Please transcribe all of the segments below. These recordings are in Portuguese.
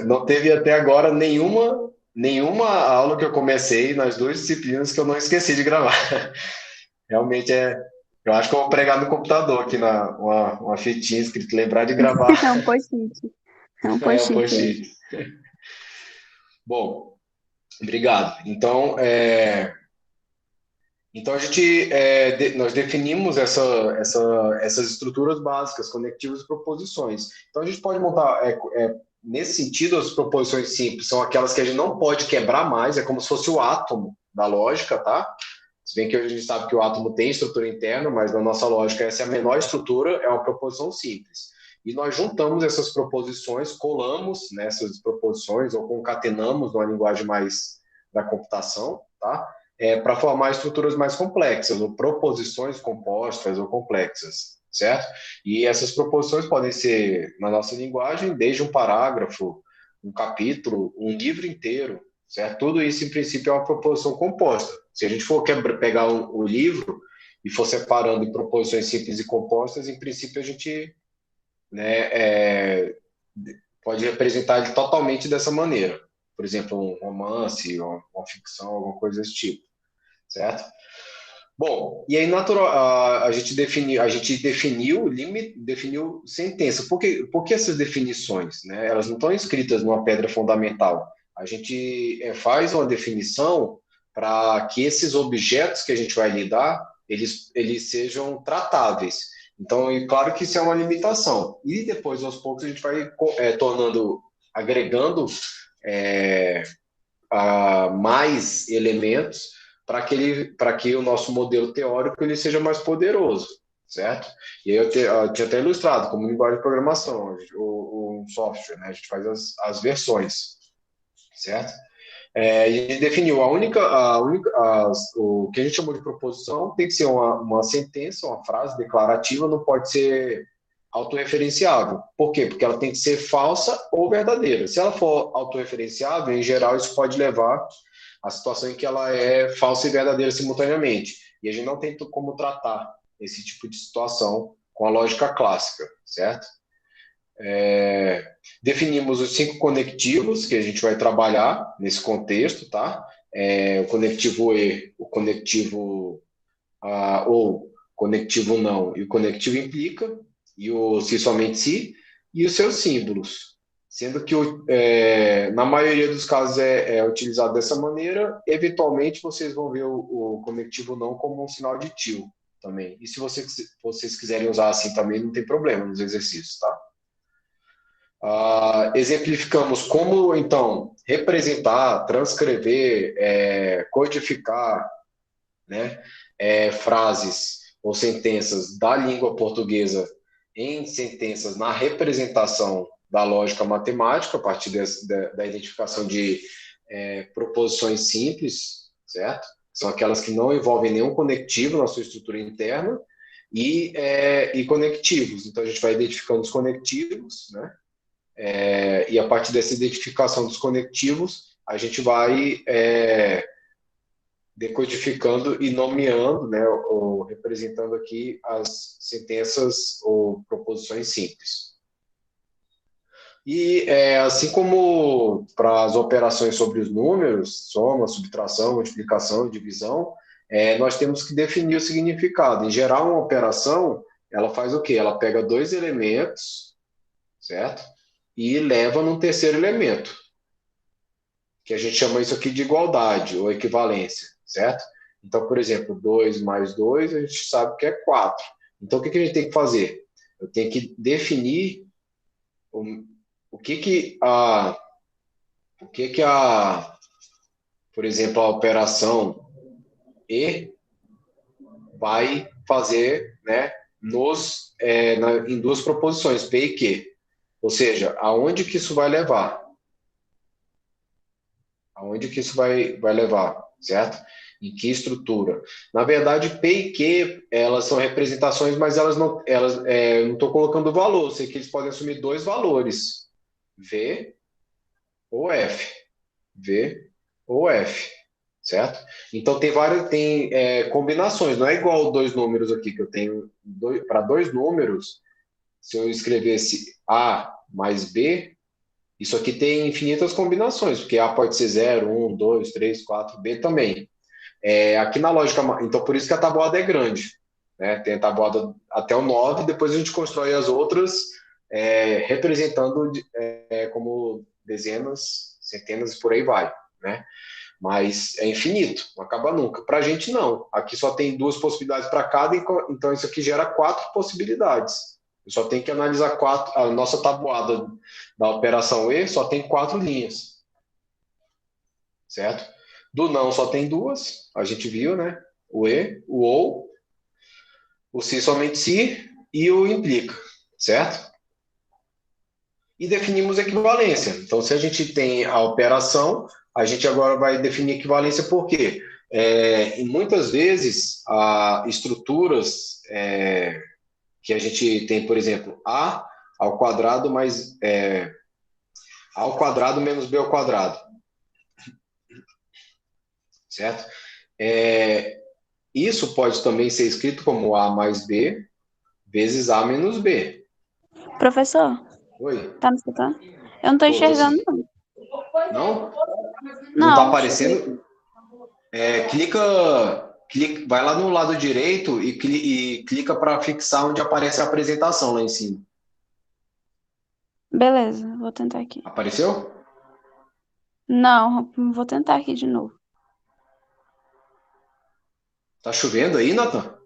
não teve até agora nenhuma aula que eu comecei nas duas disciplinas que eu não esqueci de gravar. Realmente é. Eu acho que eu vou pregar no computador aqui uma fitinha escrito lembrar de gravar. É um post-it. É um É o post-it aí. post-it. Bom, obrigado. Então nós definimos essas estruturas básicas, conectivos e proposições. Então a gente pode montar, nesse sentido, as proposições simples são aquelas que a gente não pode quebrar mais, é como se fosse o átomo da lógica, tá? Se bem que hoje a gente sabe que o átomo tem estrutura interna, mas na nossa lógica essa é a menor estrutura, é uma proposição simples. E nós juntamos essas proposições, colamos nessas proposições ou concatenamos numa linguagem mais da computação, tá? Para formar estruturas mais complexas, ou proposições compostas ou complexas, certo? E essas proposições podem ser, na nossa linguagem, desde um parágrafo, um capítulo, um livro inteiro, certo? Tudo isso, em princípio, é uma proposição composta. Se a gente for pegar o livro e for separando em proposições simples e compostas, em princípio, a gente, né, pode representar ele totalmente dessa maneira. Por exemplo, um romance, uma ficção, alguma coisa desse tipo, certo? Bom, e aí natural, a gente definiu limite, definiu sentença. Por que essas definições, né? Elas não estão escritas numa pedra fundamental. A gente faz uma definição para que esses objetos que a gente vai lidar, eles sejam tratáveis. Então, é claro que isso é uma limitação. E depois, aos poucos, a gente vai agregando é, mais elementos para que o nosso modelo teórico ele seja mais poderoso, certo? E aí eu tinha até ilustrado como linguagem de programação, um software, né? A gente faz as versões, certo? E ele definiu o que a gente chamou de proposição tem que ser uma sentença, uma frase declarativa, não pode ser autorreferenciável. Por quê? Porque ela tem que ser falsa ou verdadeira. Se ela for autorreferenciável, em geral, isso pode levar à situação em que ela é falsa e verdadeira simultaneamente. E a gente não tem como tratar esse tipo de situação com a lógica clássica, certo? Definimos os 5 conectivos que a gente vai trabalhar nesse contexto, tá? O conectivo E, o conectivo ou conectivo não, e o conectivo implica, e o se somente se, e os seus símbolos. Sendo que na maioria dos casos é utilizado dessa maneira, eventualmente vocês vão ver o conectivo não como um sinal de tio também. E se vocês quiserem usar assim também, não tem problema nos exercícios, tá? Exemplificamos como, então, representar, transcrever, codificar, né, frases ou sentenças da língua portuguesa em sentenças na representação da lógica matemática, a partir da identificação de proposições simples, certo? São aquelas que não envolvem nenhum conectivo na sua estrutura interna, e conectivos. Então, a gente vai identificando os conectivos, né? E a partir dessa identificação dos conectivos, a gente vai decodificando e nomeando, né, ou representando aqui as sentenças ou proposições simples. E assim como para as operações sobre os números, soma, subtração, multiplicação, divisão, nós temos que definir o significado. Em geral, uma operação, ela faz o quê? Ela pega dois elementos, certo? E leva num terceiro elemento, que a gente chama isso aqui de igualdade ou equivalência, certo? Então, por exemplo, 2 mais 2 a gente sabe que é 4. Então, o que a gente tem que fazer? Eu tenho que definir o, o que que a, o que que a, por exemplo, a operação E vai fazer, né, em duas proposições, P e Q. Ou seja, aonde que isso vai levar? Aonde que isso vai levar, certo? Em que estrutura? Na verdade, P e Q, elas são representações, mas eu não estou colocando valor, eu sei que eles podem assumir dois valores, V ou F. V ou F, certo? Então tem combinações, não é igual dois números aqui, que eu tenho para dois números, se eu escrevesse A mais B, Isso aqui tem infinitas combinações, porque A pode ser 0, 1, 2, 3, 4, B também. Aqui na lógica, então por isso que a tabuada é grande, né? Tem a tabuada até o 9, depois a gente constrói as outras representando como dezenas, centenas e por aí vai, né? Mas é infinito, não acaba nunca. Para a gente, não. Aqui só tem duas possibilidades para cada, então isso aqui gera quatro possibilidades. Eu só tenho que analisar quatro. A nossa tabuada da operação E só tem quatro linhas, certo? Do não só tem duas, a gente viu, né? O E, o ou, o se somente se e o implica, certo? E definimos equivalência. Então, se a gente tem a operação, a gente agora vai definir equivalência por quê? E muitas vezes, estruturas que a gente tem, por exemplo, A ao quadrado mais A ao quadrado menos B ao quadrado, certo? Isso pode também ser escrito como A mais B vezes A menos B. Professor, Oi? tá me escutando? Eu não tô Tô enxergando, sim. não. Não? Não está Não, deixa eu ver aparecendo? aqui. Vai lá no lado direito e clica para fixar onde aparece a apresentação lá em cima. Beleza, vou tentar aqui. Apareceu? Não, vou tentar aqui de novo. Tá chovendo aí, Nathan?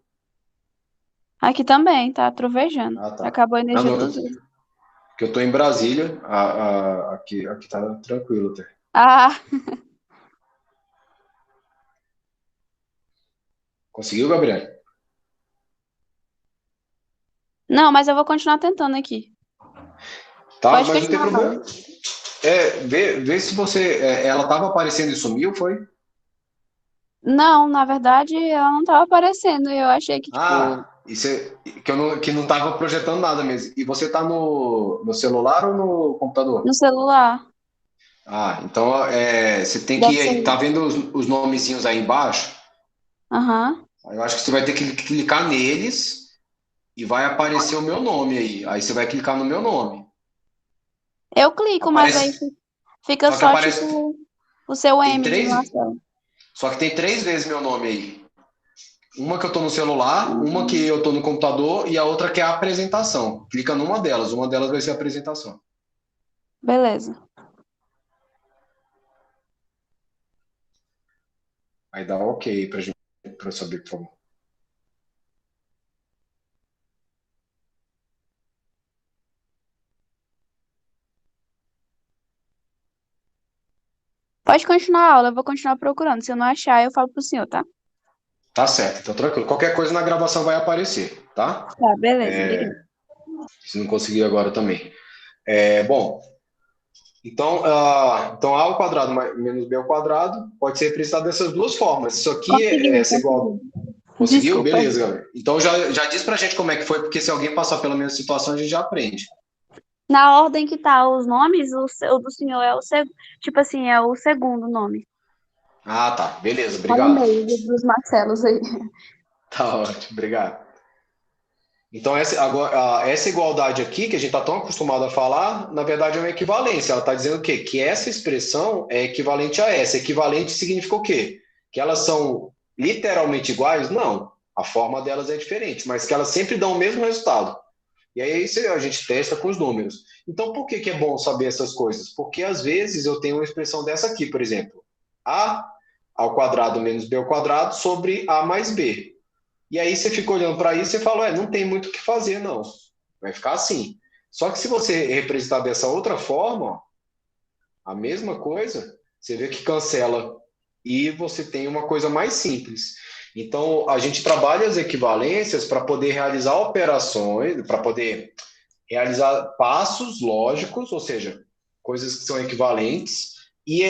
Aqui também, tá trovejando. Ah, tá. Acabou a Não, energia não, duas vezes. que eu tô em Brasília. Aqui tá tranquilo até. Ah, Conseguiu, Gabriel? não, mas eu vou continuar tentando aqui. Tá, Pode mas não tem continuar problema. falando. Vê se você. Ela tava aparecendo e sumiu, foi? Não, na verdade, ela não tava aparecendo. Eu achei que, tipo, Isso que não tava projetando nada mesmo. E você tá no celular ou no computador? no celular. Então você tem Deve que. ser. Tá vendo os nomezinhos aí embaixo? Aham. Eu acho que você vai ter que clicar neles e vai aparecer o meu nome aí. Aí você vai clicar no meu nome. Eu clico, mas aí Aparece. fica Só que só, aparece. tipo, o seu Tem M de três. Marcelo. Só que tem três vezes meu nome aí. Uma que eu tô no celular, uma que Hum, eu tô no computador e a outra que é a apresentação. Clica numa delas. Uma delas vai ser a apresentação. Beleza. Aí dá ok pra gente, pra eu saber, por favor. Pode continuar a aula, eu vou continuar procurando. Se eu não achar, eu falo pro senhor, tá? Tá certo, então tranquilo. Qualquer coisa na gravação vai aparecer, tá? Tá, beleza, obrigada. Se não conseguir agora também. Bom, então A ao quadrado menos B ao quadrado pode ser representado dessas duas formas. Isso aqui Consegui, ser consegui. igual. Conseguiu? Desculpa. Beleza, galera. Então já diz pra gente como é que foi, porque se alguém passar pela mesma situação, a gente já aprende. Na ordem que tá os nomes, o do senhor é o segundo. Tipo assim, é o segundo nome. Tá. Beleza, Tá no obrigado. meio dos Marcelos aí. Tá ótimo, obrigado. Então, essa igualdade aqui, que a gente está tão acostumado a falar, na verdade é uma equivalência. Ela está dizendo o quê? Que essa expressão é equivalente a essa. Equivalente significa o quê? Que elas são literalmente iguais? Não. A forma delas é diferente, mas que elas sempre dão o mesmo resultado. E aí a gente testa com os números. Então, por que é bom saber essas coisas? Porque às vezes eu tenho uma expressão dessa aqui, por exemplo, A ao quadrado menos B ao quadrado sobre A mais B. E aí você fica olhando para isso e fala, não tem muito o que fazer, não. Vai ficar assim. Só que se você representar dessa outra forma, a mesma coisa, você vê que cancela e você tem uma coisa mais simples. Então, a gente trabalha as equivalências para poder realizar operações, para poder realizar passos lógicos, ou seja, coisas que são equivalentes, e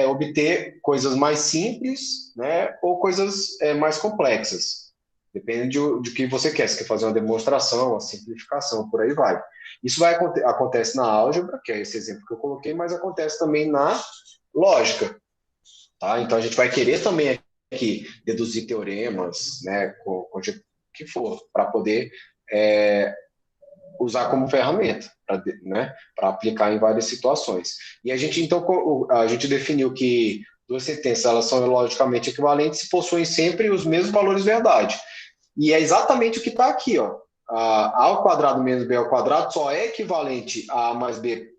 obter coisas mais simples, né, ou coisas mais complexas. Depende de que você quer. Se quer fazer uma demonstração, uma simplificação, por aí vai. Isso acontece na álgebra, que é esse exemplo que eu coloquei, mas acontece também na lógica. Tá? Então a gente vai querer também aqui deduzir teoremas, né, com o que for, para poder usar como ferramenta, né, para aplicar em várias situações. E a gente, então, a gente definiu que duas sentenças, elas são logicamente equivalentes e possuem sempre os mesmos valores verdade. E é exatamente o que está aqui, ó. A ao quadrado menos b ao quadrado só é equivalente a mais b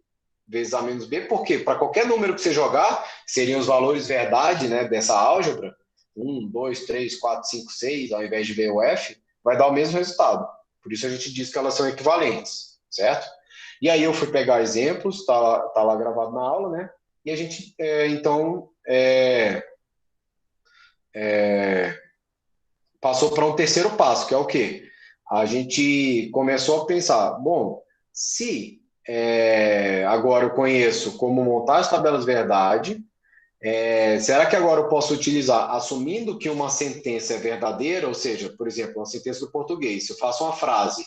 vezes a menos b, porque para qualquer número que você jogar, seriam os valores verdade, né, dessa álgebra, 1, 2, 3, 4, 5, 6, ao invés de b ou f, vai dar o mesmo resultado. Por isso a gente diz que elas são equivalentes, certo? E aí eu fui pegar exemplos, tá lá gravado na aula, né? E a gente, então, passou para um terceiro passo, que é o quê? A gente começou a pensar, bom, se agora eu conheço como montar as tabelas verdade, será que agora eu posso utilizar, assumindo que uma sentença é verdadeira, ou seja, por exemplo, uma sentença do português, se eu faço uma frase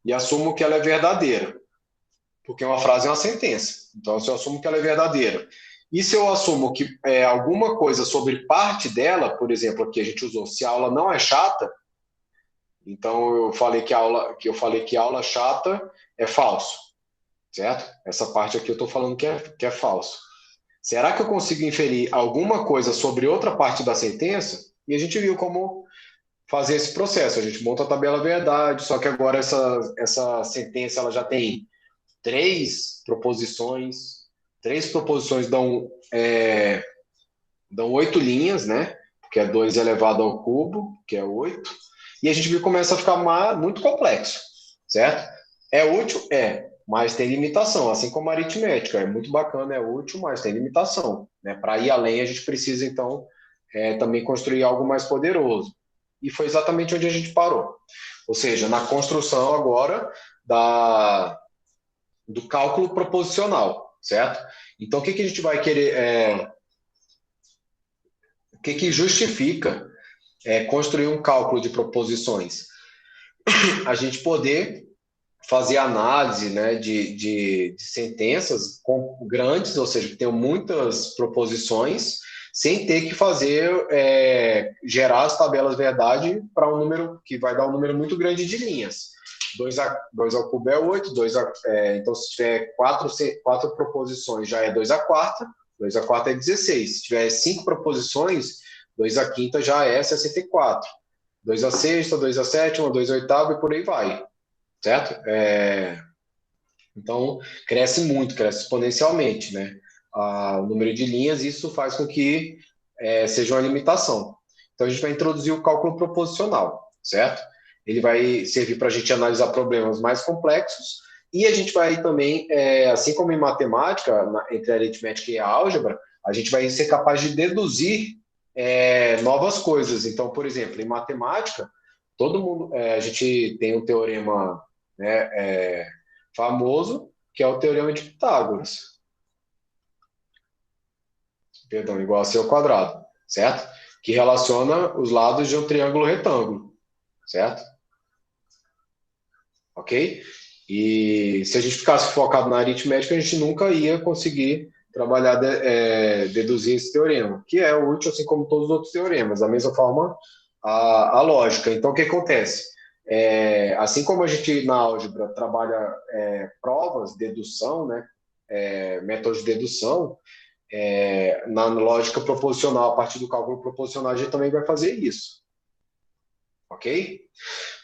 e assumo que ela é verdadeira, porque uma frase é uma sentença, então se eu assumo que ela é verdadeira, e se eu assumo que alguma coisa sobre parte dela, por exemplo, aqui a gente usou, se a aula não é chata, então eu falei que aula chata é falso, certo? Essa parte aqui eu estou falando que é falso. Será que eu consigo inferir alguma coisa sobre outra parte da sentença? E a gente viu como fazer esse processo. A gente monta a tabela verdade, só que agora essa sentença ela já tem três proposições. Três proposições dão 8 linhas, né? Que é 2 elevado ao cubo, que é 8. E a gente viu que começa a ficar muito complexo, certo? É útil? É, mas tem limitação, assim como a aritmética. É muito bacana, é útil, mas tem limitação. Né? Para ir além, a gente precisa, então, também construir algo mais poderoso. E foi exatamente onde a gente parou. Ou seja, na construção agora do cálculo proposicional, certo? Então, o que a gente vai querer... o que justifica construir um cálculo de proposições? A gente poder fazer análise, né, de sentenças grandes, ou seja, que tenham muitas proposições, sem ter que gerar as tabelas verdade para um número que vai dar um número muito grande de linhas. 2 ao cubo é 8, então se tiver quatro proposições já é 2 à quarta, 2 à quarta é 16. Se tiver 5 proposições, 2 à quinta já é 64. 2 à sexta, 2 à sétima, 2 à oitava e por aí vai, certo? Então, cresce muito, cresce exponencialmente, né? O número de linhas, isso faz com que seja uma limitação. Então, a gente vai introduzir o cálculo proposicional, certo? Ele vai servir para a gente analisar problemas mais complexos e a gente vai também, assim como em matemática, entre a aritmética e a álgebra, a gente vai ser capaz de deduzir novas coisas. Então, por exemplo, em matemática, todo mundo, a gente tem um teorema, né, famoso, que é o teorema de Pitágoras. Perdão, igual a C ao quadrado, certo? Que relaciona os lados de um triângulo retângulo, certo? Ok? E se a gente ficasse focado na aritmética, a gente nunca ia conseguir trabalhar, deduzir esse teorema, que é útil assim como todos os outros teoremas. Da mesma forma, a lógica. Então, o que acontece? Assim como a gente na álgebra trabalha provas, dedução, né? Métodos de dedução, na lógica proposicional, a partir do cálculo proposicional, a gente também vai fazer isso. Ok?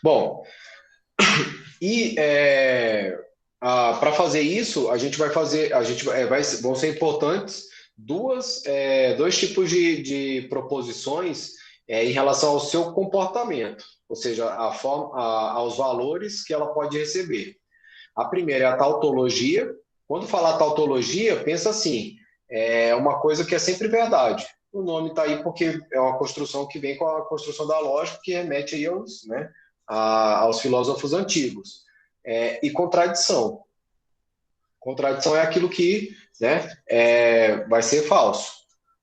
Bom, e para fazer isso, a gente vai fazer, vão ser importantes dois tipos de proposições em relação ao seu comportamento, ou seja, aos valores que ela pode receber. A primeira é a tautologia. Quando falar tautologia, pensa assim, é uma coisa que é sempre verdade. O nome está aí porque é uma construção que vem com a construção da lógica, que remete aí aos filósofos antigos. E contradição. Contradição é aquilo que, né, vai ser falso,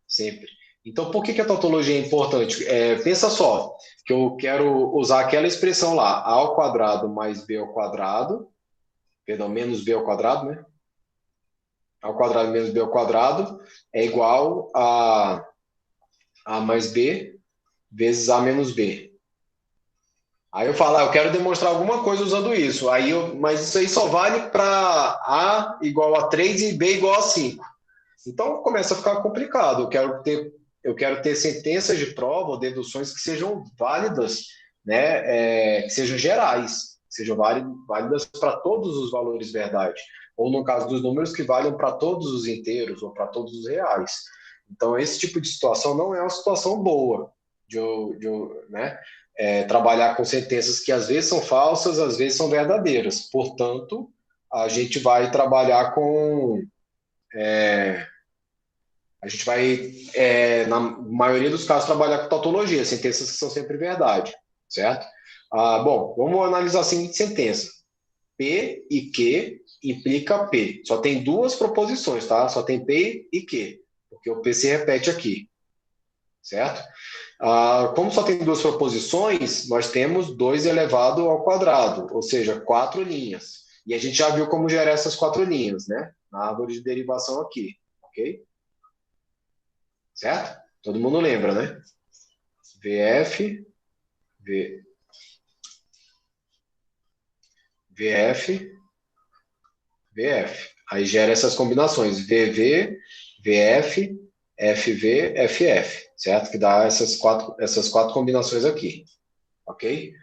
sempre. Então, por que a tautologia é importante? Pensa só, que eu quero usar aquela expressão lá, a ao quadrado mais b ao quadrado, perdão, menos b ao quadrado, né? A ao quadrado menos b ao quadrado é igual a mais b vezes a menos b. Aí eu falo, eu quero demonstrar alguma coisa usando isso. Mas isso aí só vale para A igual a 3 e B igual a 5. Então começa a ficar complicado. Eu quero ter sentenças de prova ou deduções que sejam válidas, né? Que sejam gerais, que sejam válidas para todos os valores verdade. Ou no caso dos números, que valham para todos os inteiros ou para todos os reais. Então, esse tipo de situação não é uma situação boa né? Trabalhar com sentenças que às vezes são falsas, às vezes são verdadeiras. Portanto, a gente vai trabalhar com. A gente vai, na maioria dos casos, trabalhar com tautologia, sentenças que são sempre verdade, certo? Bom, vamos analisar a seguinte sentença. P e Q implica P. Só tem duas proposições, tá? Só tem P e Q, porque o P se repete aqui, certo? Como só tem duas proposições, nós temos 2 elevado ao quadrado, ou seja, 4 linhas. E a gente já viu como gerar essas 4 linhas, né? Na árvore de derivação aqui, ok? Certo? Todo mundo lembra, né? VF, VF, VF. Aí gera essas combinações, VV, VF, FV, FF, certo? Que dá essas quatro combinações aqui, ok?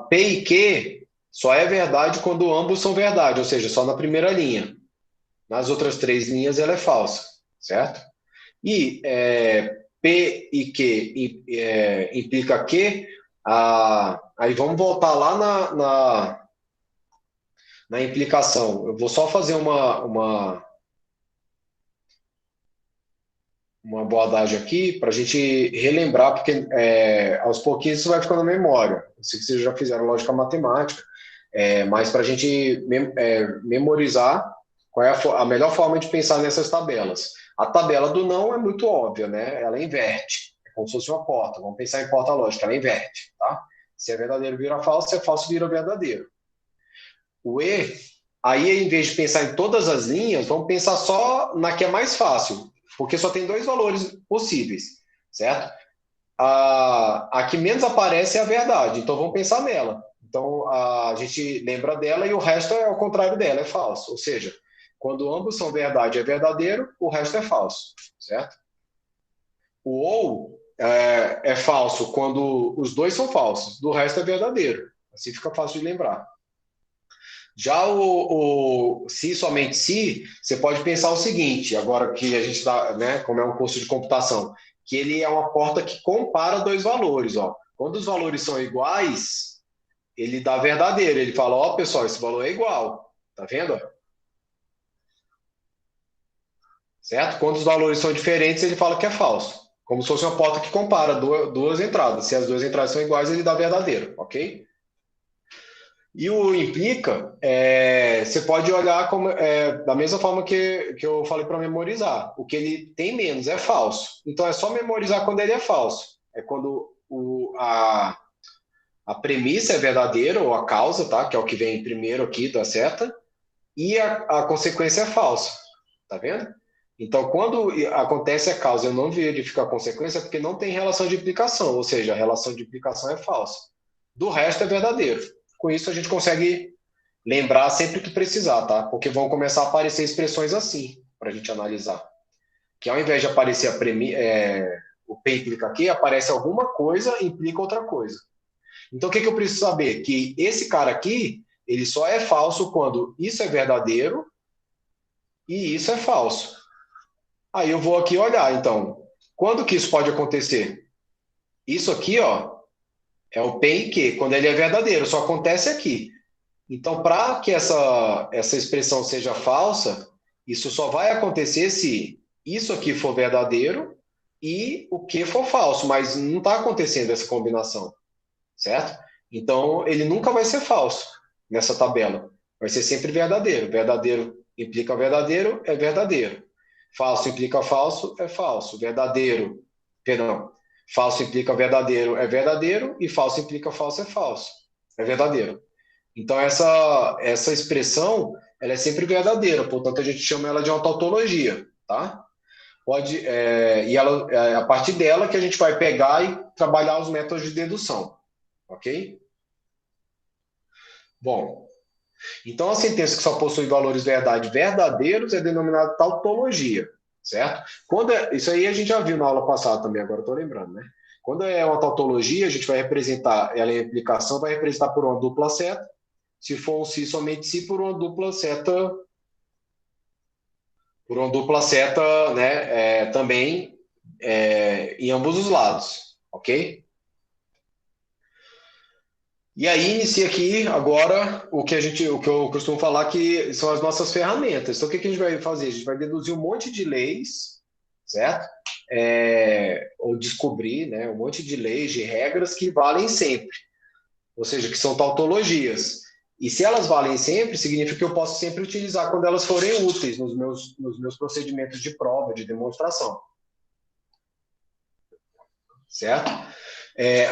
P e Q só é verdade quando ambos são verdade, ou seja, só na primeira linha. Nas outras 3 linhas ela é falsa, certo? E P e Q implica Q, aí vamos voltar lá na implicação. Eu vou só fazer uma abordagem aqui para a gente relembrar, porque aos pouquinhos isso vai ficando na memória. Eu sei que vocês já fizeram lógica matemática, mas para a gente memorizar qual é a melhor forma de pensar nessas tabelas. A tabela do não é muito óbvia, né? Ela inverte, é como se fosse uma porta. Vamos pensar em porta lógica, ela inverte, tá? Se é verdadeiro vira falso, se é falso vira verdadeiro. O E, aí em vez de pensar em todas as linhas, vamos pensar só na que é mais fácil, porque só tem 2 valores possíveis, certo? A que menos aparece é a verdade, então vamos pensar nela. Então a gente lembra dela e o resto é ao contrário dela, é falso. Ou seja, quando ambos são verdade é verdadeiro, o resto é falso, certo? O ou é falso quando os dois são falsos, do resto é verdadeiro. Assim fica fácil de lembrar. Já o se, somente se, você pode pensar o seguinte, agora que a gente está, né, como é um curso de computação, que ele é uma porta que compara 2 valores. Ó. Quando os valores são iguais, ele dá verdadeiro. Ele fala, ó, pessoal, esse valor é igual. Tá vendo? Certo? Quando os valores são diferentes, ele fala que é falso. Como se fosse uma porta que compara duas entradas. Se as 2 entradas são iguais, ele dá verdadeiro, ok? E o implica, você pode olhar da mesma forma que eu falei para memorizar. O que ele tem menos é falso. Então é só memorizar quando ele é falso. É quando a premissa é verdadeira, ou a causa, tá? Que é o que vem primeiro aqui da seta, e a consequência é falsa. Tá vendo? Então, quando acontece a causa e eu não verifico a consequência, é porque não tem relação de implicação, ou seja, a relação de implicação é falsa. Do resto é verdadeiro. Com isso, a gente consegue lembrar sempre que precisar, tá? Porque vão começar a aparecer expressões assim, para a gente analisar. Que ao invés de aparecer o P implica aqui, aparece alguma coisa e implica outra coisa. Então, o que eu preciso saber? Que esse cara aqui, ele só é falso quando isso é verdadeiro e isso é falso. Aí eu vou aqui olhar, então, quando que isso pode acontecer? Isso aqui, ó, é o P e Q, quando ele é verdadeiro, só acontece aqui. Então, para que essa expressão seja falsa, isso só vai acontecer se isso aqui for verdadeiro e o que for falso, mas não está acontecendo essa combinação, certo? Então, ele nunca vai ser falso nessa tabela. Vai ser sempre verdadeiro. Verdadeiro implica verdadeiro, é verdadeiro. Falso implica falso, é falso. Verdadeiro, perdão. Falso implica verdadeiro, é verdadeiro. E falso implica falso, é falso. É verdadeiro. Então, essa expressão, ela é sempre verdadeira. Portanto, a gente chama ela de uma tautologia, tá? E ela, é a partir dela que a gente vai pegar e trabalhar os métodos de dedução, Ok? Bom, então a sentença que só possui valores verdade verdadeiros é denominada tautologia, certo? Isso aí a gente já viu na aula passada também, agora estou lembrando, né? Quando é uma tautologia, a gente vai representar ela em aplicação, vai representar por uma dupla seta. Se for um si, somente si, por uma dupla seta, né? Também em ambos os lados, ok? E aí inicia aqui agora o que eu costumo falar que são as nossas ferramentas. Então o que a gente vai fazer? A gente vai deduzir um monte de leis, certo? Ou descobrir, né, um monte de leis, de regras que valem sempre, ou seja, que são tautologias. E se elas valem sempre, significa que eu posso sempre utilizar quando elas forem úteis nos meus procedimentos de prova, de demonstração, certo?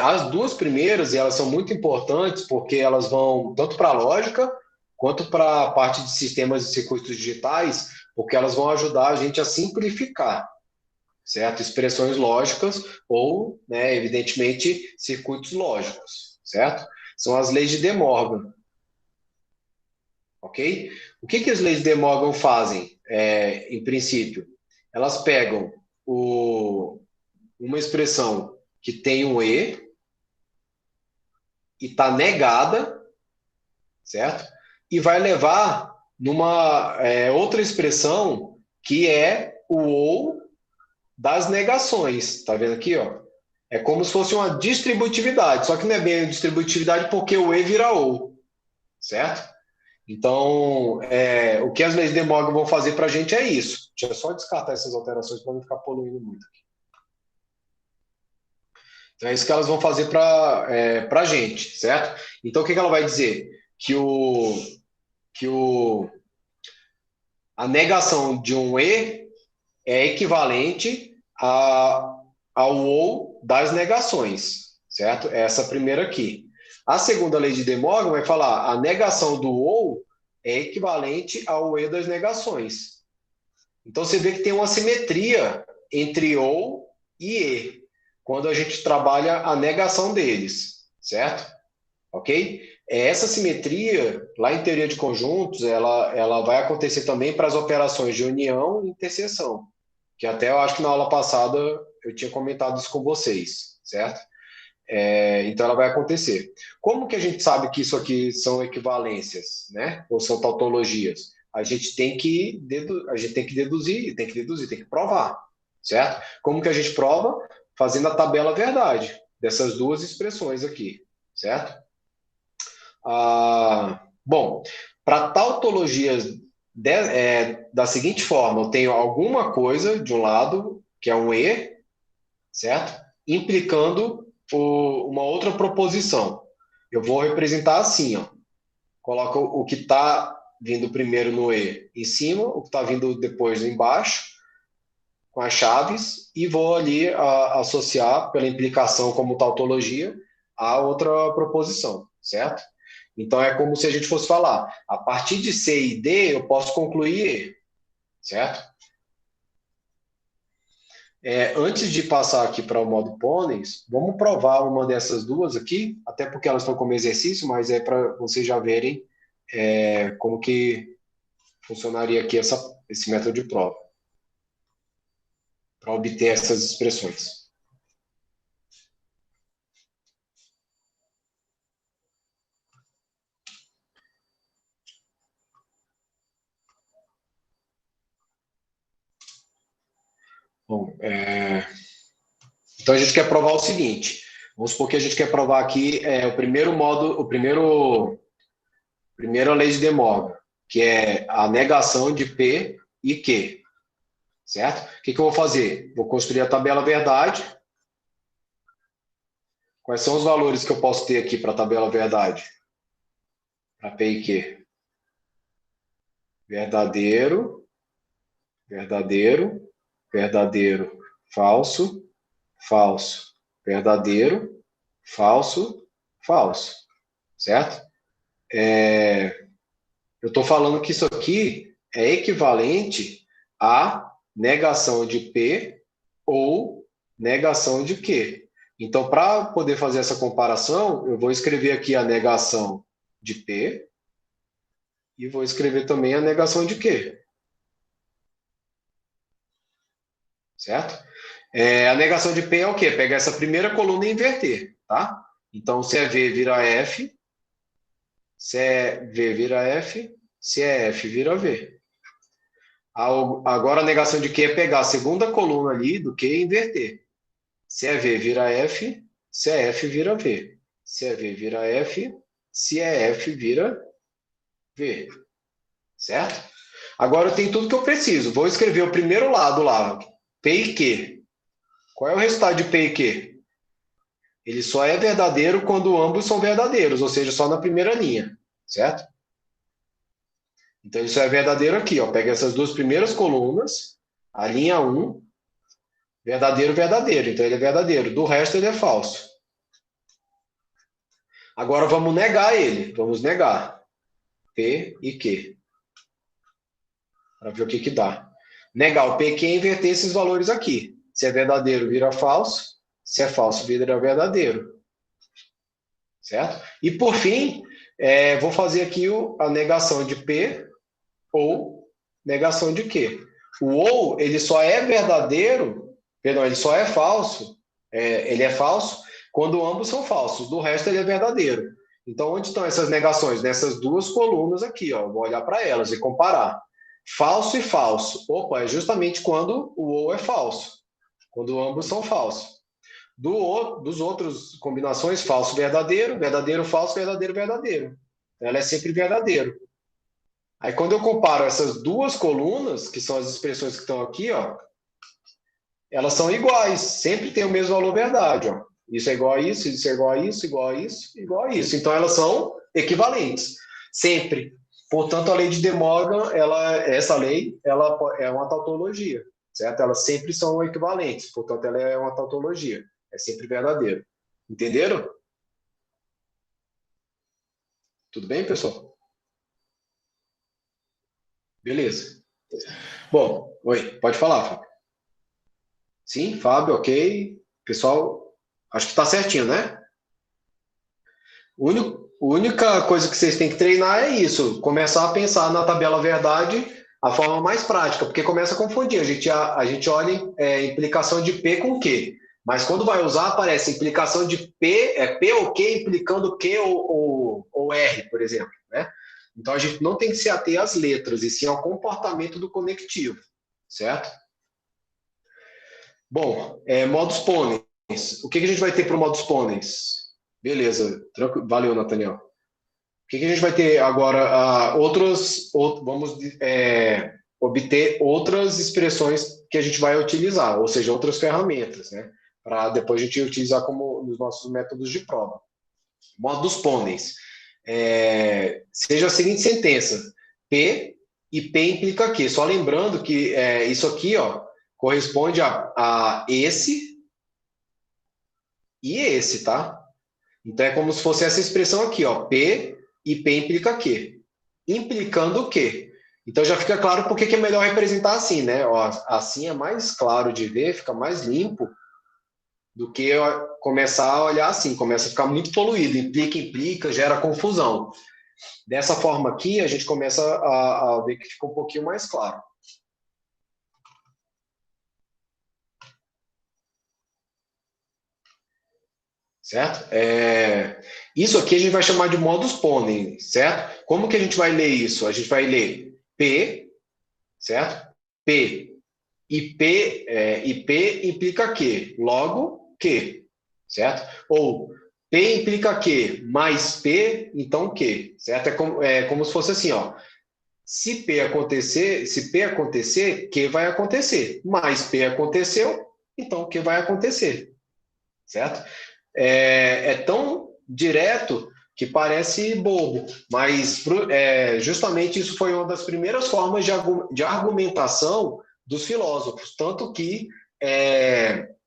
As duas primeiras, elas são muito importantes porque elas vão tanto para a lógica quanto para a parte de sistemas e circuitos digitais, porque elas vão ajudar a gente a simplificar, certo? Expressões lógicas ou, né, evidentemente, circuitos lógicos, certo? São as leis de De Morgan, ok? O que as leis de De Morgan fazem, em princípio? Elas pegam uma expressão que tem um E, e está negada, certo? E vai levar numa outra expressão que é o ou das negações. Tá vendo aqui, ó? É como se fosse uma distributividade, só que não é bem distributividade porque o e vira ou, certo? Então, o que as leis de De Morgan vão fazer para a gente é isso. Deixa eu só descartar essas alterações para não ficar poluindo muito. Então, é isso que elas vão fazer para a gente, certo? Então, o que ela vai dizer? Que a negação de um E é equivalente ao ou das negações, certo? Essa primeira aqui. A segunda lei de De Morgan vai falar a negação do ou é equivalente ao E das negações. Então, você vê que tem uma simetria entre ou e E, quando a gente trabalha a negação deles, certo? Ok? Essa simetria, lá em teoria de conjuntos, ela vai acontecer também para as operações de união e interseção, que até eu acho que na aula passada eu tinha comentado isso com vocês, certo? Então ela vai acontecer. Como que a gente sabe que isso aqui são equivalências, né? Ou são tautologias? A gente tem que deduzir, tem que provar, certo? Como que a gente prova? Fazendo a tabela verdade dessas duas expressões aqui, certo? Bom, para tautologias da seguinte forma, eu tenho alguma coisa de um lado, que é um E, certo? Implicando uma outra proposição. Eu vou representar assim, ó. Coloco o que está vindo primeiro no E em cima, o que está vindo depois embaixo, com as chaves, e vou ali associar, pela implicação como tautologia, a outra proposição, certo? Então, é como se a gente fosse falar, a partir de C e D, eu posso concluir E, certo? Antes de passar aqui para o modo pôneis, vamos provar uma dessas duas aqui, até porque elas estão como exercício, mas é para vocês já verem como que funcionaria aqui esse método de prova, para obter essas expressões. Bom, então a gente quer provar o seguinte. Vamos supor que a gente quer provar aqui primeira lei de De Morgan, que é a negação de P e Q, certo? O que eu vou fazer? Vou construir a tabela verdade. Quais são os valores que eu posso ter aqui para a tabela verdade? Para P e Q. Verdadeiro, verdadeiro, verdadeiro, falso, falso, verdadeiro, falso, falso, certo? Eu estou falando que isso aqui é equivalente à negação de P ou negação de Q. Então, para poder fazer essa comparação, eu vou escrever aqui a negação de P e vou escrever também a negação de Q. Certo? A negação de P é o quê? Pegar essa primeira coluna e inverter, tá? Então, se é V, vira F. Se é V, vira F. Se é F, vira V. Agora, a negação de Q é pegar a segunda coluna ali do Q e inverter. Se é V, vira F. Se é F, vira V. Se é V, vira F. Se é F, vira V. Certo? Agora eu tenho tudo que eu preciso. Vou escrever o primeiro lado lá. P e Q. Qual é o resultado de P e Q? Ele só é verdadeiro quando ambos são verdadeiros, ou seja, só na primeira linha. Certo? Então, ele só é verdadeiro aqui. Ó. Pega essas duas primeiras colunas. A linha 1, verdadeiro, verdadeiro. Então, ele é verdadeiro. Do resto, ele é falso. Agora, vamos negar ele. Vamos negar. P e Q. Para ver o que dá. Negar o P e Q é inverter esses valores aqui. Se é verdadeiro, vira falso. Se é falso, vira verdadeiro. Certo? E, por fim, vou fazer aqui a negação de P ou negação de Q. O ou, ele só é verdadeiro, perdão, ele só é falso, ele é falso quando ambos são falsos. Do resto, ele é verdadeiro. Então, onde estão essas negações? Nessas duas colunas aqui, ó. Vou olhar para elas e comparar. Falso e falso. Opa, é justamente quando o ou é falso. Quando ambos são falsos. Dos outros combinações, falso, verdadeiro, verdadeiro, falso, verdadeiro, verdadeiro. Ela é sempre verdadeiro. Aí, quando eu comparo essas duas colunas, que são as expressões que estão aqui, ó, elas são iguais, sempre tem o mesmo valor verdade. Ó. Isso é igual a isso é igual a isso, igual a isso, igual a isso. Então, elas são equivalentes, sempre. Portanto, a lei de De Morgan, essa lei, ela é uma tautologia, certo? Elas sempre são equivalentes, portanto, ela é uma tautologia. É sempre verdadeiro. Entenderam? Tudo bem, pessoal? Beleza. Bom, oi, pode falar, Fábio. Sim, Fábio, ok. Pessoal, acho que está certinho, né? A única coisa que vocês têm que treinar é isso, começar a pensar na tabela verdade a forma mais prática, porque começa a confundir. A gente olha implicação de P com Q, mas quando vai usar, aparece implicação de P, P ou Q implicando Q ou R, por exemplo. Né? Então a gente não tem que se ater às letras, e sim ao comportamento do conectivo, certo? Bom, modus ponens. O que a gente vai ter para o modus ponens? Beleza, valeu, Nathaniel. O que a gente vai ter agora? Vamos obter outras expressões que a gente vai utilizar, ou seja, outras ferramentas, né? Para depois a gente utilizar como nos nossos métodos de prova. Modus ponens. Seja a seguinte sentença: P e P implica Q. Só lembrando que isso aqui, ó, corresponde a esse e esse, tá? Então é como se fosse essa expressão aqui, ó, P e P implica Q. Implicando o quê? Então já fica claro por que é melhor representar assim, né? Ó, assim é mais claro de ver, fica mais limpo do que começar a olhar assim, começa a ficar muito poluído, implica, gera confusão. Dessa forma aqui, a gente começa a ver que fica um pouquinho mais claro. Certo? Isso aqui a gente vai chamar de modus ponens, certo? Como que a gente vai ler isso? A gente vai ler P, certo? P. E P implica Q, logo Q, certo? Ou P implica Q mais P, então Q, certo? É como se fosse assim, ó. Se P acontecer, Q vai acontecer. Mais P aconteceu, então Q vai acontecer, certo? É tão direto que parece bobo, mas justamente isso foi uma das primeiras formas de argumentação dos filósofos, tanto que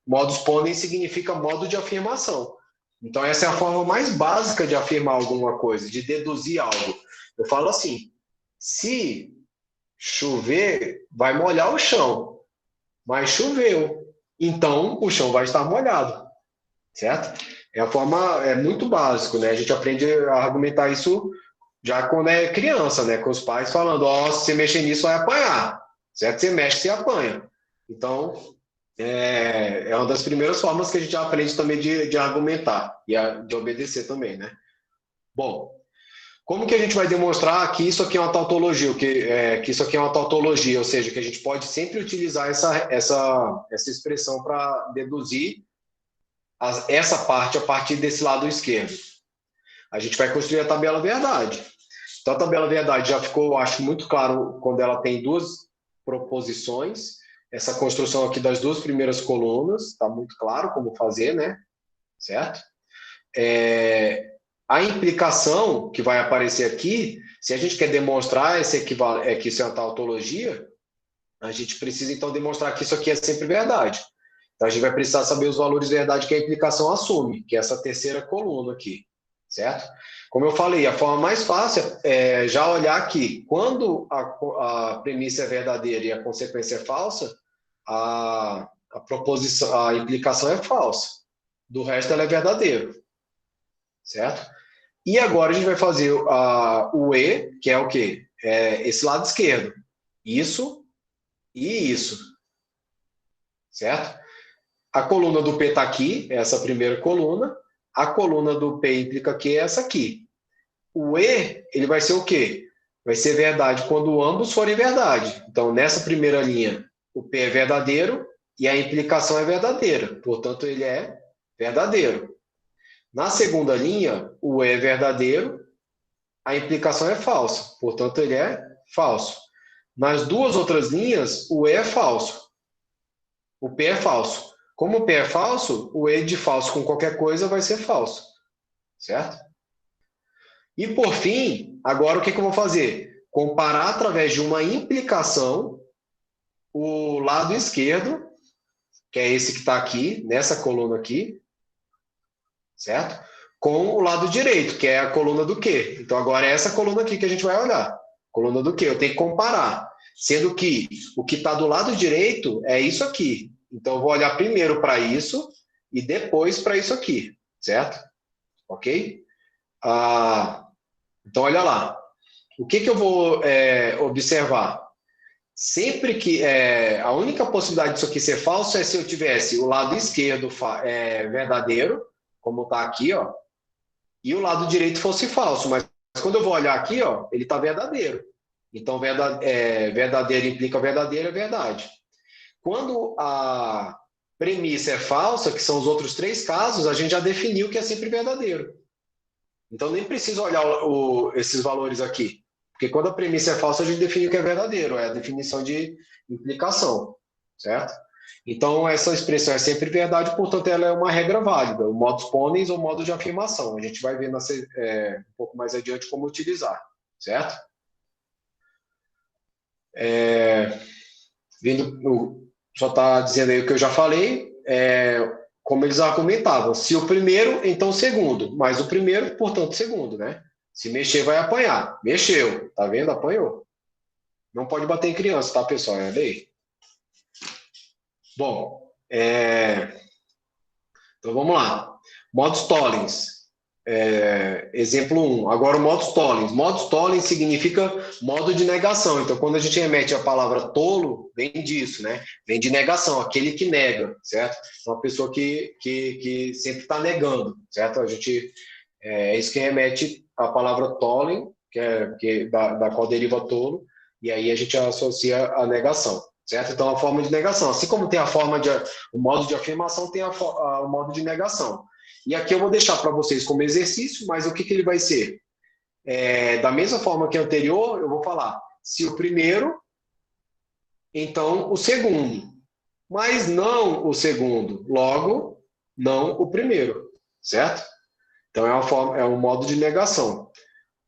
modus ponens significa modo de afirmação. Então essa é a forma mais básica de afirmar alguma coisa, de deduzir algo. Eu falo assim: se chover, vai molhar o chão, mas choveu, então o chão vai estar molhado. certo? É muito básico, né? A gente aprende a argumentar isso já quando é criança, né? Com os pais falando, ó, se você mexer nisso, vai apanhar, certo? Você mexe, você apanha. Então, é uma das primeiras formas que a gente aprende também de argumentar e de obedecer também, né? Bom, como que a gente vai demonstrar que isso aqui é uma tautologia, que isso aqui é uma tautologia, ou seja, que a gente pode sempre utilizar essa expressão para deduzir essa parte a partir desse lado esquerdo? A gente vai construir a tabela verdade. Então, a tabela verdade já ficou, acho, muito claro quando ela tem duas proposições. Essa construção aqui das duas primeiras colunas, está muito claro como fazer, né? Certo? A implicação que vai aparecer aqui, se a gente quer demonstrar que isso é uma tautologia, a gente precisa, então, demonstrar que isso aqui é sempre verdade. Então, a gente vai precisar saber os valores de verdade que a implicação assume, que é essa terceira coluna aqui, certo? Como eu falei, a forma mais fácil é já olhar que quando a premissa é verdadeira e a consequência é falsa, a implicação é falsa. Do resto, ela é verdadeira, certo? E agora a gente vai fazer o E, que é o quê? É esse lado esquerdo. Isso e isso, certo? A coluna do P está aqui, essa primeira coluna. A coluna do P implica que é essa aqui. O E, ele vai ser o quê? Vai ser verdade quando ambos forem verdade. Então, nessa primeira linha, o P é verdadeiro e a implicação é verdadeira. Portanto, ele é verdadeiro. Na segunda linha, o E é verdadeiro, a implicação é falsa. Portanto, ele é falso. Nas duas outras linhas, o E é falso. O P é falso. Como o P é falso, o E de falso com qualquer coisa vai ser falso. Certo? E por fim, agora o que eu vou fazer? Comparar através de uma implicação o lado esquerdo, que é esse que está aqui, nessa coluna aqui, certo? Com o lado direito, que é a coluna do Q. Então agora é essa coluna aqui que a gente vai olhar. Coluna do Q, eu tenho que comparar. Sendo que o que está do lado direito é isso aqui. Então eu vou olhar primeiro para isso e depois para isso aqui, certo? Ok? Então olha lá. O que eu vou observar? Sempre que a única possibilidade disso aqui ser falso é se eu tivesse o lado esquerdo verdadeiro, como está aqui, ó, e o lado direito fosse falso. Mas quando eu vou olhar aqui, ó, ele está verdadeiro. Então, verdadeiro implica verdadeiro, é verdade. Quando a premissa é falsa, que são os outros três casos, a gente já definiu que é sempre verdadeiro. Então, nem precisa olhar esses valores aqui. Porque quando a premissa é falsa, a gente define que é verdadeiro. É a definição de implicação, certo? Então, essa expressão é sempre verdade, portanto, ela é uma regra válida, o modus ponens ou modo de afirmação. A gente vai ver um pouco mais adiante como utilizar, certo? Só está dizendo aí o que eu já falei, como eles argumentavam. Se o primeiro, então o segundo. Mas o primeiro, portanto, o segundo, né? Se mexer, vai apanhar. Mexeu, tá vendo? Apanhou. Não pode bater em criança, tá, pessoal? É lei. Bom, então vamos lá. Modus tollens. Exemplo 1. Agora o modus tollens. Modus tollens significa modo de negação. Então, quando a gente remete a palavra tolo, vem disso, né? Vem de negação, aquele que nega, certo? Uma pessoa que sempre está negando, certo? É isso que remete a palavra tollen, da qual deriva tolo, e aí a gente associa a negação, certo? Então, a forma de negação. Assim como tem o modo de afirmação, tem o modo de negação. E aqui eu vou deixar para vocês como exercício, mas o que ele vai ser? Da mesma forma que o anterior, eu vou falar, se o primeiro, então o segundo. Mas não o segundo, logo, não o primeiro, certo? Então é um modo de negação.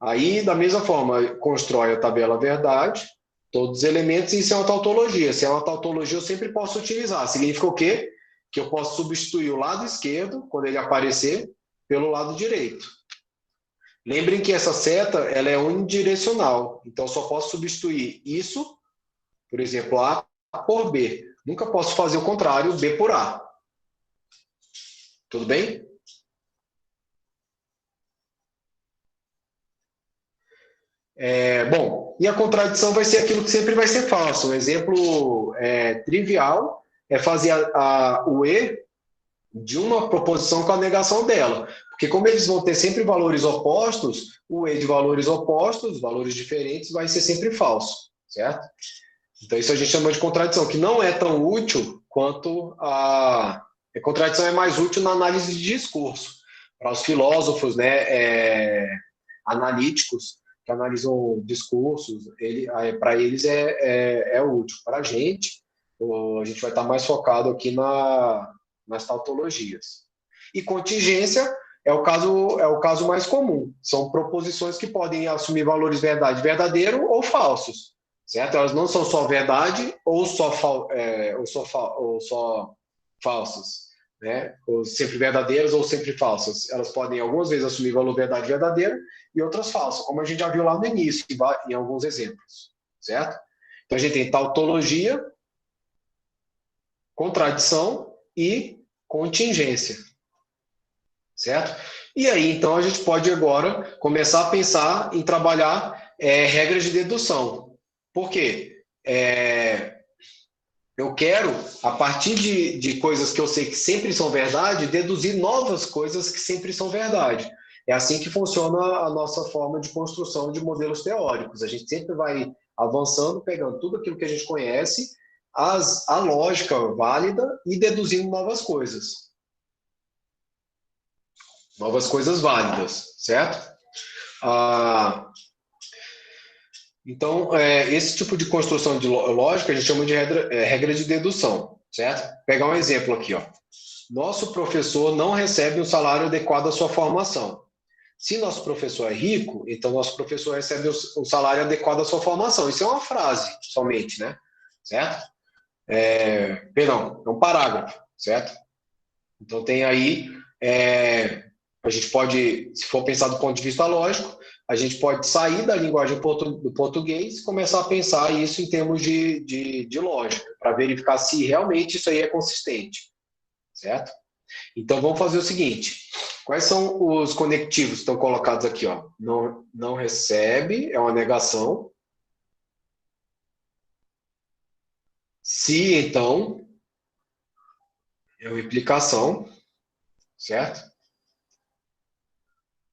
Aí, da mesma forma, constrói a tabela verdade, todos os elementos, e isso é uma tautologia. Se é uma tautologia, eu sempre posso utilizar. Significa o quê? Que eu posso substituir o lado esquerdo, quando ele aparecer, pelo lado direito. Lembrem que essa seta ela é unidirecional, então eu só posso substituir isso, por exemplo, A por B. Nunca posso fazer o contrário, B por A. Tudo bem? Bom, e a contradição vai ser aquilo que sempre vai ser falso. Um exemplo trivial é fazer o E de uma proposição com a negação dela. Porque como eles vão ter sempre valores opostos, o E de valores opostos, valores diferentes, vai ser sempre falso, certo? Então isso a gente chama de contradição, que não é tão útil quanto a contradição é mais útil na análise de discurso. Para os filósofos, né, analíticos, que analisam discursos, para eles é útil. Para a gente vai estar mais focado aqui nas tautologias. E contingência é o caso mais comum. São proposições que podem assumir valores verdadeiro ou falsos, certo? Elas não são só verdade ou só falsas, né? Ou sempre verdadeiras ou sempre falsas. Elas podem algumas vezes assumir valor verdade verdadeiro e outras falsas, como a gente já viu lá no início, em alguns exemplos, certo? Então a gente tem tautologia, contradição e contingência, certo? E aí, então, a gente pode agora começar a pensar em trabalhar regras de dedução. Por quê? Eu quero, a partir de coisas que eu sei que sempre são verdade, deduzir novas coisas que sempre são verdade. É assim que funciona a nossa forma de construção de modelos teóricos. A gente sempre vai avançando, pegando tudo aquilo que a gente conhece, a lógica válida e deduzindo novas coisas. Novas coisas válidas, certo? Então, esse tipo de construção de lógica a gente chama de regra de dedução, certo? Vou pegar um exemplo aqui, ó. Nosso professor não recebe um salário adequado à sua formação. Se nosso professor é rico, então nosso professor recebe um salário adequado à sua formação. Isso é uma frase somente, né? Certo? Perdão, é um parágrafo, certo? Então tem aí, a gente pode, se for pensar do ponto de vista lógico, a gente pode sair da linguagem do português e começar a pensar isso em termos de lógica, para verificar se realmente isso aí é consistente, certo? Então vamos fazer o seguinte, quais são os conectivos que estão colocados aqui, ó? Não recebe, é uma negação. Se, então, é uma implicação, certo?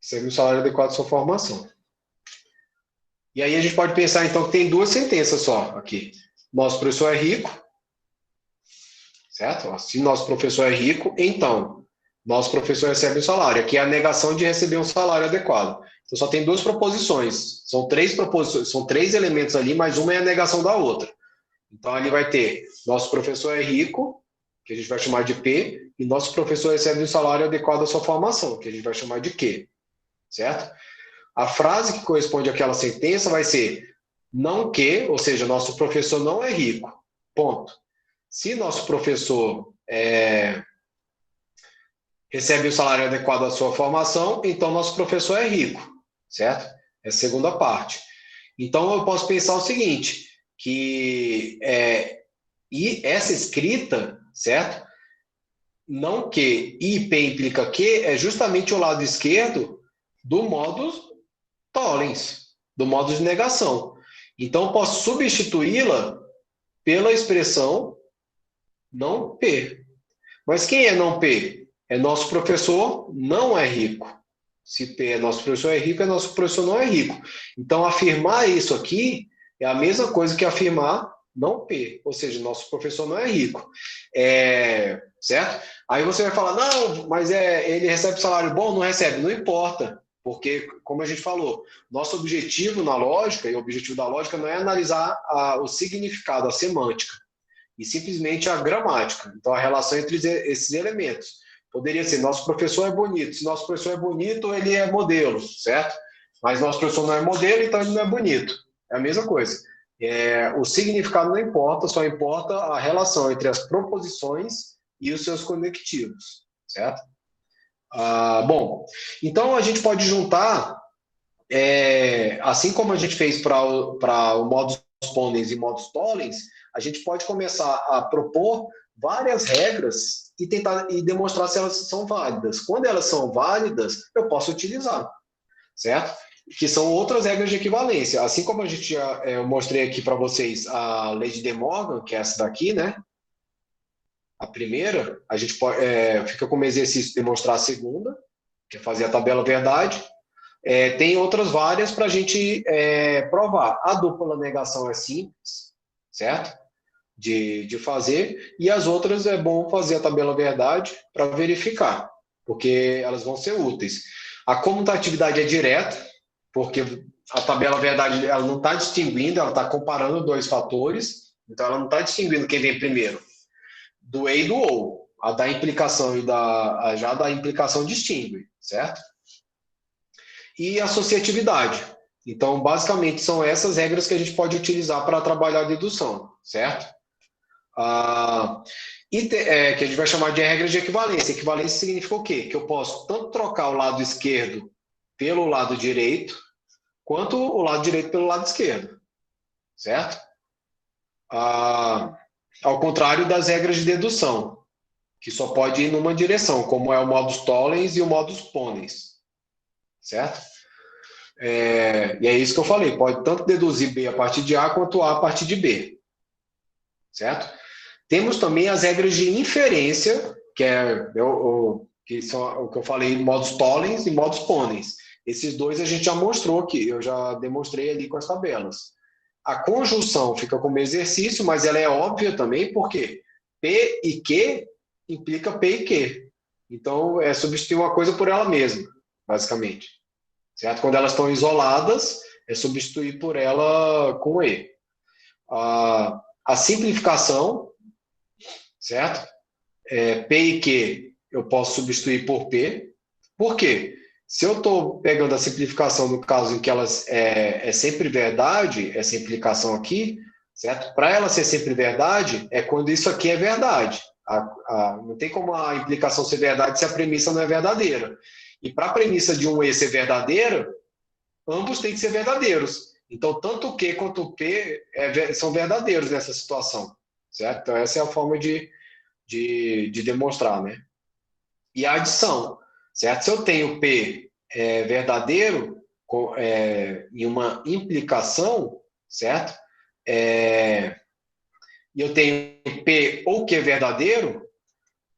Recebe um salário adequado à sua formação. E aí a gente pode pensar, então, que tem duas sentenças só aqui. Nosso professor é rico, certo? Se nosso professor é rico, então, nosso professor recebe um salário. Aqui é a negação de receber um salário adequado. Então, só tem duas proposições. São três proposições, são três elementos ali, mas uma é a negação da outra. Então, ali vai ter, nosso professor é rico, que a gente vai chamar de P, e nosso professor recebe um salário adequado à sua formação, que a gente vai chamar de Q, certo? A frase que corresponde àquela sentença vai ser não que, ou seja, nosso professor não é rico, ponto. Se nosso professor recebe o salário adequado à sua formação, então nosso professor é rico, certo? É a segunda parte. Então eu posso pensar o seguinte, que e essa escrita, certo? Não que I, P implica que é justamente o lado esquerdo do modus tollens, do modo de negação. Então, eu posso substituí-la pela expressão não P. Mas quem é não P? É nosso professor não é rico. Se P é nosso professor é rico, é nosso professor não é rico. Então, afirmar isso aqui é a mesma coisa que afirmar não P, ou seja, nosso professor não é rico. Certo? Aí você vai falar, não, mas ele recebe salário bom? Não recebe, não importa. Porque, como a gente falou, nosso objetivo na lógica, e o objetivo da lógica não é analisar o significado, a semântica, e simplesmente a gramática. Então, a relação entre esses elementos. Poderia ser, nosso professor é bonito. Se nosso professor é bonito, ele é modelo, certo? Mas nosso professor não é modelo, então ele não é bonito. É a mesma coisa. O significado não importa, só importa a relação entre as proposições e os seus conectivos, certo? Bom, então a gente pode juntar, assim como a gente fez para o modus ponens e modus tollens, a gente pode começar a propor várias regras e tentar e demonstrar se elas são válidas. Quando elas são válidas, eu posso utilizar, certo? Que são outras regras de equivalência. Assim como a gente já, eu mostrei aqui para vocês a lei de De Morgan, que é essa daqui, né? A primeira, a gente pode, fica como exercício demonstrar a segunda, que é fazer a tabela verdade. Tem outras várias para a gente provar. A dupla negação é simples, certo? De fazer, e as outras é bom fazer a tabela verdade para verificar, porque elas vão ser úteis. A comutatividade é direta, porque a tabela verdade ela não está distinguindo, ela está comparando dois fatores, então ela não está distinguindo quem vem primeiro, do e do ou. A da implicação e já da implicação distingue, certo? E associatividade. Então, basicamente, são essas regras que a gente pode utilizar para trabalhar a dedução, certo? Que a gente vai chamar de regras de equivalência. Equivalência significa o quê? Que eu posso tanto trocar o lado esquerdo pelo lado direito, quanto o lado direito pelo lado esquerdo, certo? Ao contrário das regras de dedução, que só pode ir numa direção, como é o modus tollens e o modus ponens, certo? E é isso que eu falei, pode tanto deduzir B a partir de A, quanto A a partir de B, certo? Temos também as regras de inferência, que são o que eu falei, modus tollens e modus ponens. Esses dois a gente já mostrou aqui, eu já demonstrei ali com as tabelas. A conjunção fica como exercício, mas ela é óbvia também, porque P e Q implica P e Q. Então, é substituir uma coisa por ela mesma, basicamente. Certo? Quando elas estão isoladas, é substituir por ela com E. A simplificação, certo? P e Q eu posso substituir por P. Por quê? Se eu estou pegando a simplificação no caso em que elas sempre verdade, essa implicação aqui, certo? Para ela ser sempre verdade, é quando isso aqui é verdade. Não tem como a implicação ser verdade se a premissa não é verdadeira. E para a premissa de um E ser verdadeira, ambos têm que ser verdadeiros. Então, tanto o Q quanto o P são verdadeiros nessa situação, certo? Então, essa é a forma de demonstrar, né? E a adição, certo? Se eu tenho P verdadeiro em uma implicação, certo? E eu tenho P ou Q verdadeiro,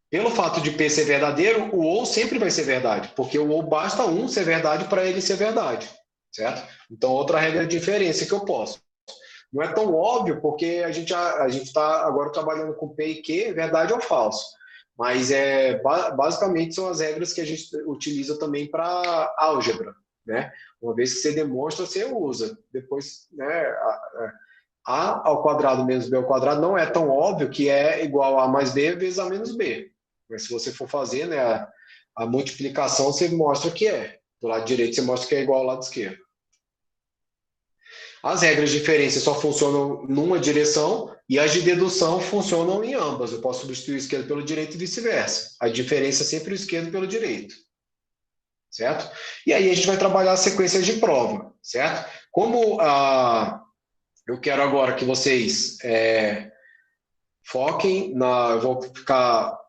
pelo fato de P ser verdadeiro, o ou sempre vai ser verdade, porque o ou basta um ser verdade para ele ser verdade, certo? Então, outra regra de inferência que eu posso. Não é tão óbvio, porque a gente está agora trabalhando com P e Q, verdade ou falso. Mas basicamente são as regras que a gente utiliza também para álgebra, né? Uma vez que você demonstra, você usa. Depois, né, A ao quadrado menos B ao quadrado não é tão óbvio que é igual a mais B vezes A menos B. Mas se você for fazer, né, a multiplicação, você mostra que é. Do lado direito, você mostra que é igual ao lado esquerdo. As regras de inferência só funcionam numa direção e as de dedução funcionam em ambas. Eu posso substituir o esquerdo pelo direito e vice-versa. A diferença é sempre o esquerdo pelo direito. Certo? E aí a gente vai trabalhar as sequências de prova. Certo? Como eu quero agora que vocês foquem eu vou ficar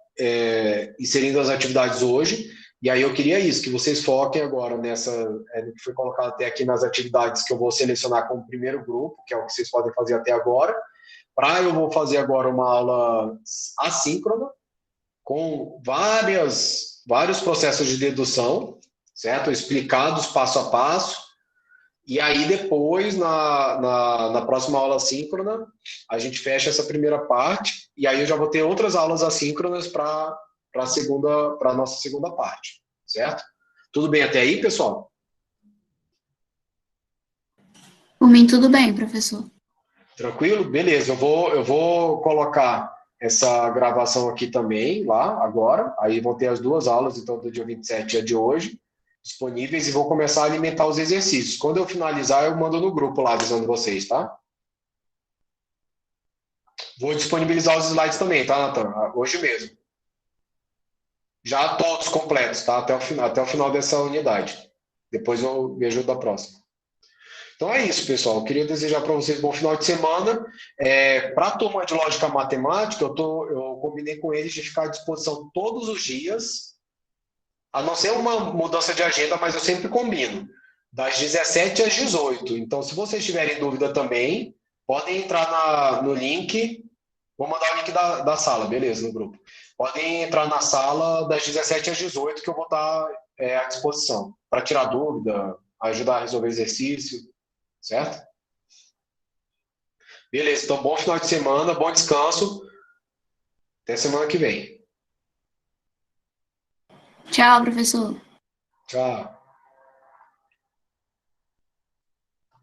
inserindo as atividades hoje, e aí eu queria isso, que vocês foquem agora no que foi colocado até aqui nas atividades que eu vou selecionar como primeiro grupo, que é o que vocês podem fazer até agora. Eu vou fazer agora uma aula assíncrona, com vários processos de dedução, certo? Explicados passo a passo. E aí depois, na próxima aula assíncrona, a gente fecha essa primeira parte, e aí eu já vou ter outras aulas assíncronas para a nossa segunda parte, certo? Tudo bem até aí, pessoal? Por mim, tudo bem, professor. Tranquilo? Beleza, eu vou colocar essa gravação aqui também, lá, agora, aí vão ter as duas aulas, então, do dia 27 e a de hoje, disponíveis, e vou começar a alimentar os exercícios. Quando eu finalizar, eu mando no grupo lá, avisando vocês, tá? Vou disponibilizar os slides também, tá, Natan? Hoje mesmo. Já todos completos, tá? Até o final dessa unidade. Depois eu me ajudo da próxima. Então, Então é isso, pessoal. Eu queria desejar para vocês um bom final de semana. Para a turma de lógica matemática, eu combinei com eles de ficar à disposição todos os dias, a não ser uma mudança de agenda, mas eu sempre combino, das 17 às 18. Então, se vocês tiverem dúvida também, podem entrar no link. Vou mandar o link da sala, beleza, no grupo. Podem entrar na sala das 17 às 18, que eu vou estar à disposição para tirar dúvida, ajudar a resolver exercício, certo? Beleza, então bom final de semana, bom descanso. Até semana que vem. Tchau, professor. Tchau.